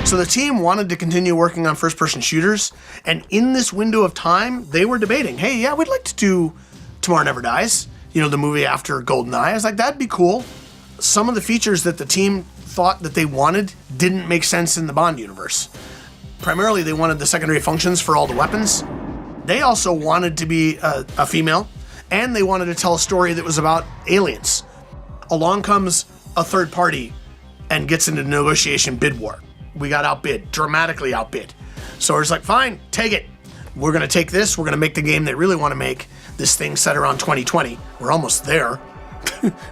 So the team wanted to continue working on first-person shooters, and in this window of time, they were debating, hey, yeah, we'd like to do Tomorrow Never Dies, the movie after GoldenEye. I was like, that'd be cool. Some of the features that the team thought that they wanted didn't make sense in the Bond universe. Primarily, they wanted the secondary functions for all the weapons. They also wanted to be a female, and they wanted to tell a story that was about aliens. Along comes a third party and gets into negotiation bid war. We got outbid, dramatically outbid. So we're just like, fine, take it. We're gonna take this, we're gonna make the game they really wanna make, this thing set around 2020. We're almost there.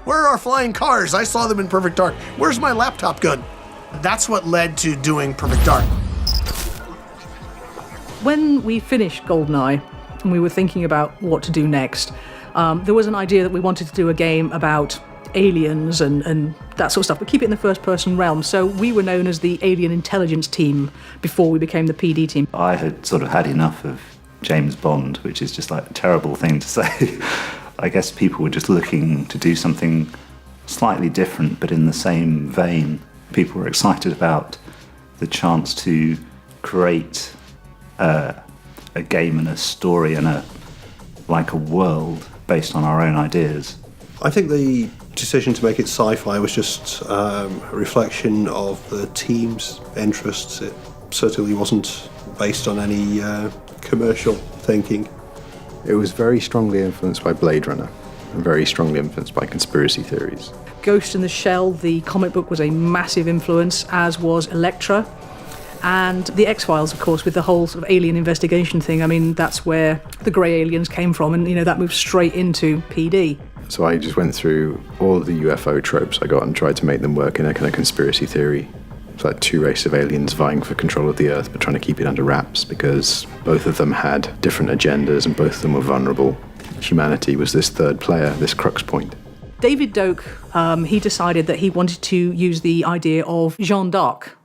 Where are our flying cars? I saw them in Perfect Dark. Where's my laptop gun? That's what led to doing Perfect Dark. When we finished GoldenEye and we were thinking about what to do next, there was an idea that we wanted to do a game about aliens and that sort of stuff, but keep it in the first-person realm. So we were known as the Alien Intelligence Team before we became the PD team. I had sort of had enough of James Bond, which is just like a terrible thing to say. I guess people were just looking to do something slightly different, but in the same vein. People were excited about the chance to create a game and a story and a world based on our own ideas. I think the decision to make it sci-fi was just a reflection of the team's interests. It certainly wasn't based on any commercial thinking. It was very strongly influenced by Blade Runner and very strongly influenced by conspiracy theories. Ghost in the Shell, the comic book, was a massive influence, as was Elektra. And the X-Files, of course, with the whole sort of alien investigation thing. I mean, that's where the grey aliens came from, and, that moved straight into PD. So I just went through all of the UFO tropes I got and tried to make them work in a kind of conspiracy theory. It's like two races of aliens vying for control of the Earth, but trying to keep it under wraps because both of them had different agendas and both of them were vulnerable. Humanity was this third player, this crux point. David Doak, he decided that he wanted to use the idea of Jeanne d'Arc.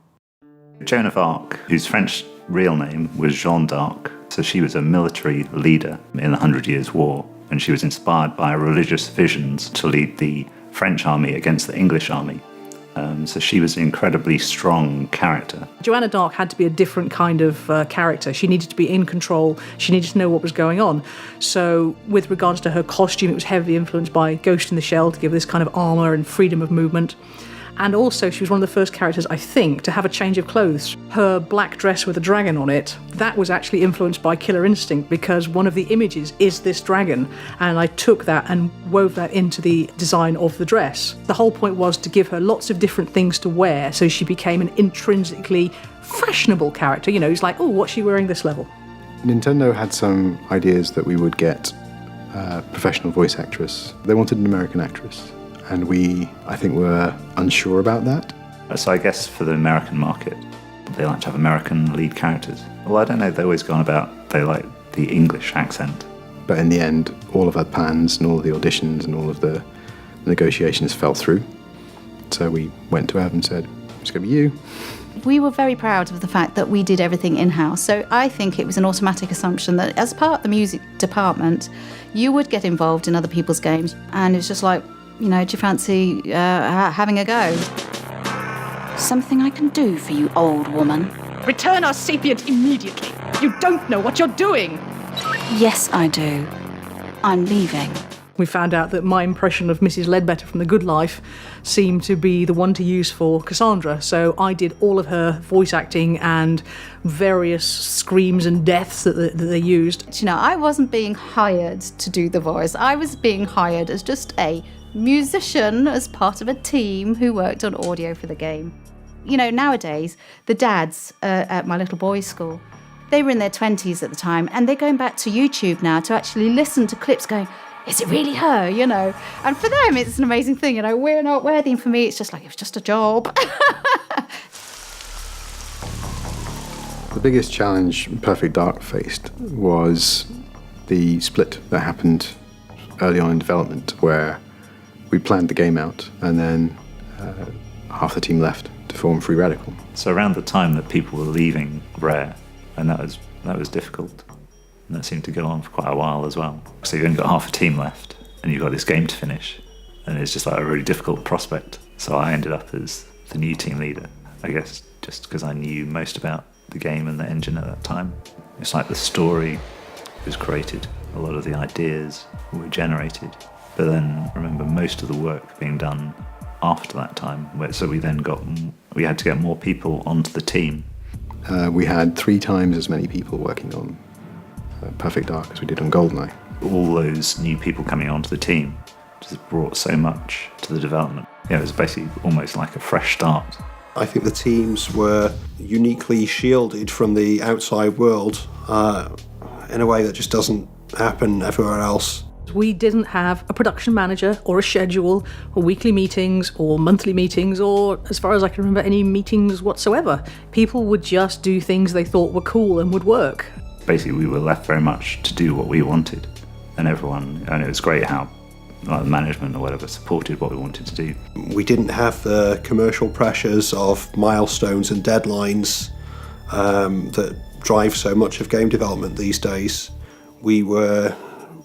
Joan of Arc, whose French real name was Jeanne d'Arc, so she was a military leader in the 100 Years' War, and she was inspired by religious visions to lead the French army against the English army. So she was an incredibly strong character. Joanna d'Arc had to be a different kind of character. She needed to be in control. She needed to know what was going on. So with regards to her costume, it was heavily influenced by Ghost in the Shell to give this kind of armour and freedom of movement. And also, she was one of the first characters, I think, to have a change of clothes. Her black dress with a dragon on it, that was actually influenced by Killer Instinct because one of the images is this dragon. And I took that and wove that into the design of the dress. The whole point was to give her lots of different things to wear so she became an intrinsically fashionable character. It's like, oh, what's she wearing this level? Nintendo had some ideas that we would get a professional voice actress. They wanted an American actress. And I think, were unsure about that. So I guess for the American market, they like to have American lead characters. Well, I don't know, they always gone about, they like the English accent. But in the end, all of our plans and all of the auditions and all of the negotiations fell through. So we went to Ev and said, it's going to be you. We were very proud of the fact that we did everything in-house. So I think it was an automatic assumption that as part of the music department, you would get involved in other people's games. And it was just like, do you fancy having a go? Something I can do for you, old woman. Return our sapient immediately. You don't know what you're doing. Yes, I do. I'm leaving. We found out that my impression of Mrs. Ledbetter from The Good Life seemed to be the one to use for Cassandra. So I did all of her voice acting and various screams and deaths that they used. I wasn't being hired to do the voice. I was being hired as just a musician as part of a team who worked on audio for the game. Nowadays, the dads at my little boys' school, they were in their 20s at the time, and they're going back to YouTube now to actually listen to clips going, is it really her, And for them, it's an amazing thing, we're not worthy, and for me, it's just like, it was just a job. The biggest challenge Perfect Dark faced was the split that happened early on in development, where we planned the game out, and then half the team left to form Free Radical. So around the time that people were leaving Rare, and that was difficult. And that seemed to go on for quite a while as well. So you've only got half a team left, and you've got this game to finish, and it's just like a really difficult prospect. So I ended up as the new team leader. I guess just because I knew most about the game and the engine at that time. It's like the story was created, a lot of the ideas were generated, but then remember most of the work being done after that time, so we had to get more people onto the team. We had 3 times as many people working on Perfect Dark as we did on GoldenEye. All those new people coming onto the team just brought so much to the development. Yeah, it was basically almost like a fresh start. I think the teams were uniquely shielded from the outside world in a way that just doesn't happen everywhere else. We didn't have a production manager or a schedule or weekly meetings or monthly meetings or, as far as I can remember, any meetings whatsoever. People would just do things they thought were cool and would work. Basically, we were left very much to do what we wanted, and it was great how the management or whatever supported what we wanted to do. We didn't have the commercial pressures of milestones and deadlines that drive so much of game development these days. We were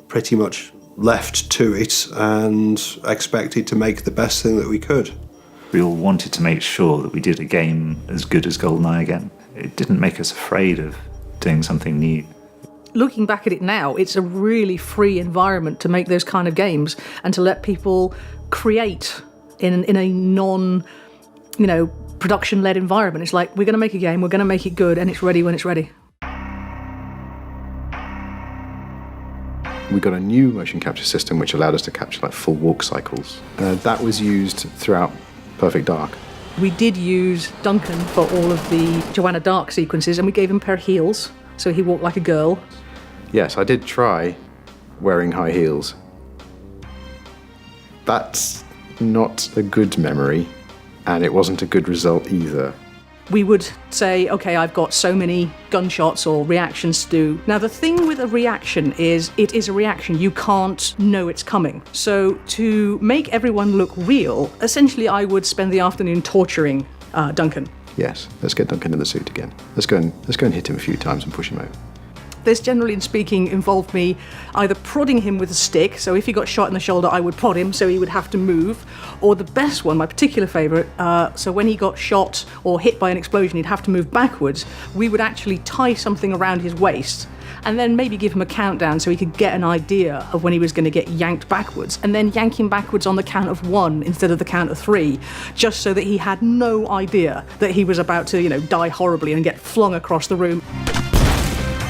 pretty much left to it and expected to make the best thing that we could. We all wanted to make sure that we did a game as good as GoldenEye again. It didn't make us afraid of doing something new. Looking back at it now, it's a really free environment to make those kind of games and to let people create in a non, production-led environment. It's like, we're going to make a game, we're going to make it good, and it's ready when it's ready. We got a new motion capture system which allowed us to capture like full walk cycles. That was used throughout Perfect Dark. We did use Duncan for all of the Joanna Dark sequences, and we gave him a pair of heels, so he walked like a girl. Yes, I did try wearing high heels. That's not a good memory, and it wasn't a good result either. We would say, okay, I've got so many gunshots or reactions to do. Now, the thing with a reaction is it is a reaction. You can't know it's coming. So to make everyone look real, essentially I would spend the afternoon torturing Duncan. Yes, let's get Duncan in the suit again. Let's go and hit him a few times and push him over. This, generally speaking, involved me either prodding him with a stick, so if he got shot in the shoulder, I would prod him so he would have to move, or the best one, my particular favourite, so when he got shot or hit by an explosion, he'd have to move backwards, we would actually tie something around his waist, and then maybe give him a countdown so he could get an idea of when he was going to get yanked backwards, and then yank him backwards on the count of 1 instead of the count of 3, just so that he had no idea that he was about to, die horribly and get flung across the room.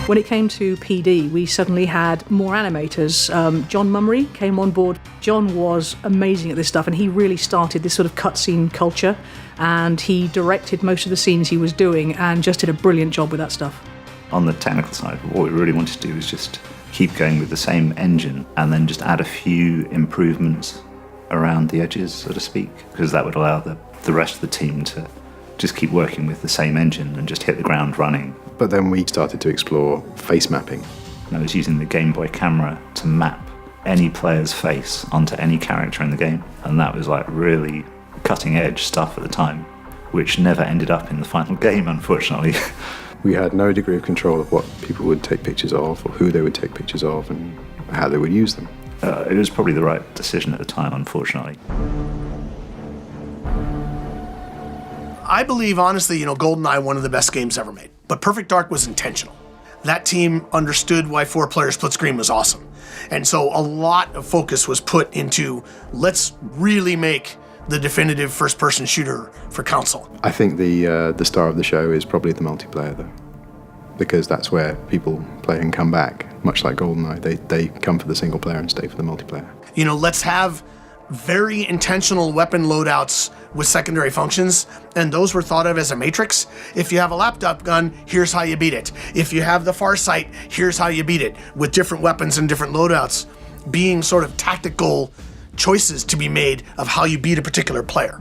When it came to PD, we suddenly had more animators. John Mummery came on board. John was amazing at this stuff, and he really started this sort of cutscene culture, and he directed most of the scenes he was doing and just did a brilliant job with that stuff. On the technical side, what we really wanted to do was just keep going with the same engine and then just add a few improvements around the edges, so to speak, because that would allow the rest of the team to just keep working with the same engine and just hit the ground running. But then we started to explore face mapping. And I was using the Game Boy camera to map any player's face onto any character in the game. And that was like really cutting edge stuff at the time, which never ended up in the final game, unfortunately. We had no degree of control of what people would take pictures of or who they would take pictures of and how they would use them. It was probably the right decision at the time, unfortunately. I believe, honestly, GoldenEye, one of the best games ever made. But Perfect Dark was intentional. That team understood why 4-player split screen was awesome. And so a lot of focus was put into, let's really make the definitive first-person shooter for console. I think the star of the show is probably the multiplayer, though, because that's where people play and come back, much like GoldenEye. They come for the single player and stay for the multiplayer. Let's have very intentional weapon loadouts with secondary functions, and those were thought of as a matrix. If you have a laptop gun, here's how you beat it. If you have the Farsight, here's how you beat it, with different weapons and different loadouts being sort of tactical choices to be made of how you beat a particular player.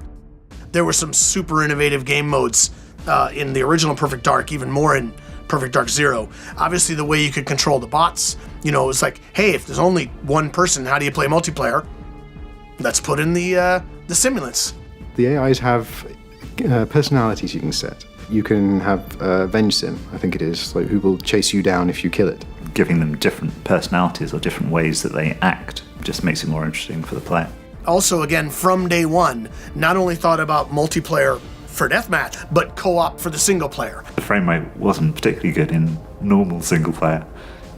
There were some super innovative game modes in the original Perfect Dark, even more in Perfect Dark Zero. Obviously, the way you could control the bots, it's like, hey, if there's only one person, how do you play multiplayer? Let's put in the simulants. The AIs have personalities you can set. You can have Venge Sim, I think it is, like who will chase you down if you kill it. Giving them different personalities or different ways that they act just makes it more interesting for the player. Also, again, from day one, not only thought about multiplayer for deathmatch, but co-op for the single player. The frame rate wasn't particularly good in normal single player.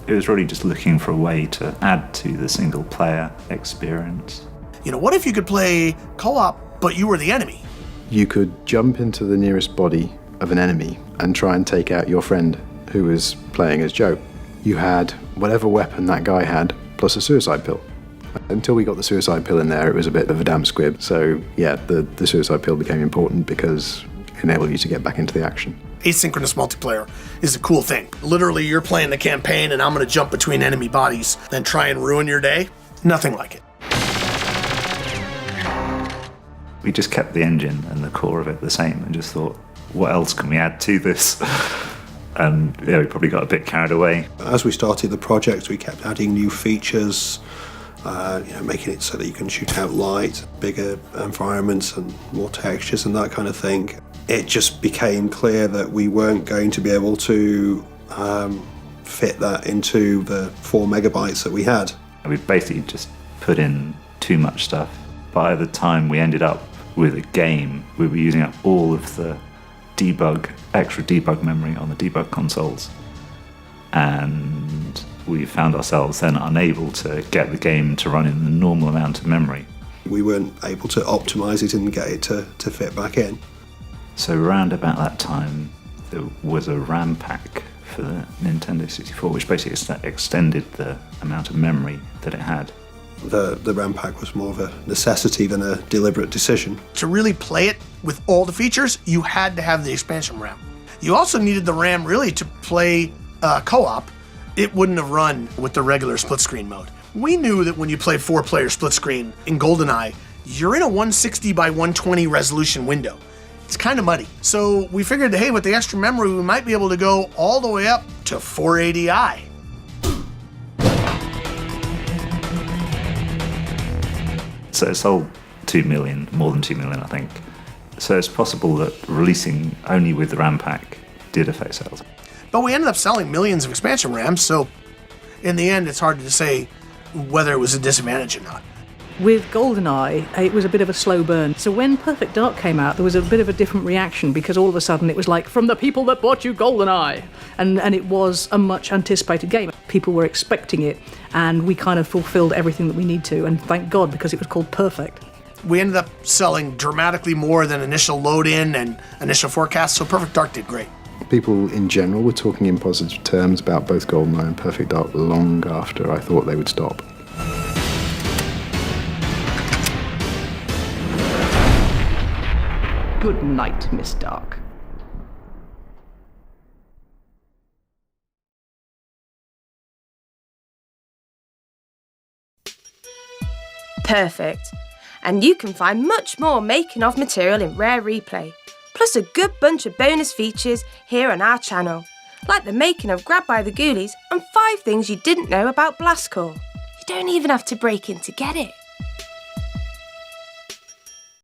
It was really just looking for a way to add to the single player experience. You know, what if you could play co-op, but you were the enemy? You could jump into the nearest body of an enemy and try and take out your friend who was playing as Joe. You had whatever weapon that guy had, plus a suicide pill. Until we got the suicide pill in there, it was a bit of a damn squib. So yeah, the suicide pill became important because it enabled you to get back into the action. Asynchronous multiplayer is a cool thing. Literally, you're playing the campaign and I'm going to jump between enemy bodies and try and ruin your day. Nothing like it. We just kept the engine and the core of it the same and just thought, what else can we add to this? And yeah, we probably got a bit carried away. As we started the project, we kept adding new features, making it so that you can shoot out light, bigger environments and more textures and that kind of thing. It just became clear that we weren't going to be able to fit that into the 4 megabytes that we had. We basically just put in too much stuff. By the time we ended up with a game, we were using up all of the extra debug memory on the debug consoles. And we found ourselves then unable to get the game to run in the normal amount of memory. We weren't able to optimize it and get it to fit back in. So around about that time, there was a RAM pack for the Nintendo 64, which basically extended the amount of memory that it had. The RAM pack was more of a necessity than a deliberate decision. To really play it with all the features, you had to have the expansion RAM. You also needed the RAM really to play co-op. It wouldn't have run with the regular split screen mode. We knew that when you played 4-player split screen in GoldenEye, you're in a 160 by 120 resolution window. It's kind of muddy. So we figured, hey, with the extra memory, we might be able to go all the way up to 480i. So it sold 2 million, more than 2 million, I think. So it's possible that releasing only with the RAM pack did affect sales. But we ended up selling millions of expansion RAMs, so in the end, it's hard to say whether it was a disadvantage or not. With GoldenEye, it was a bit of a slow burn. So when Perfect Dark came out, there was a bit of a different reaction because all of a sudden it was like, from the people that bought you GoldenEye. And it was a much anticipated game. People were expecting it, and we kind of fulfilled everything that we need to, and thank God, because it was called Perfect. We ended up selling dramatically more than initial load-in and initial forecasts, so Perfect Dark did great. People in general were talking in positive terms about both GoldenEye and Perfect Dark long after I thought they would stop. Good night, Miss Dark. Perfect. And you can find much more making of material in Rare Replay, plus a good bunch of bonus features here on our channel, like the making of Grabbed by the Ghoulies and 5 things you didn't know about Blastcore. You don't even have to break in to get it.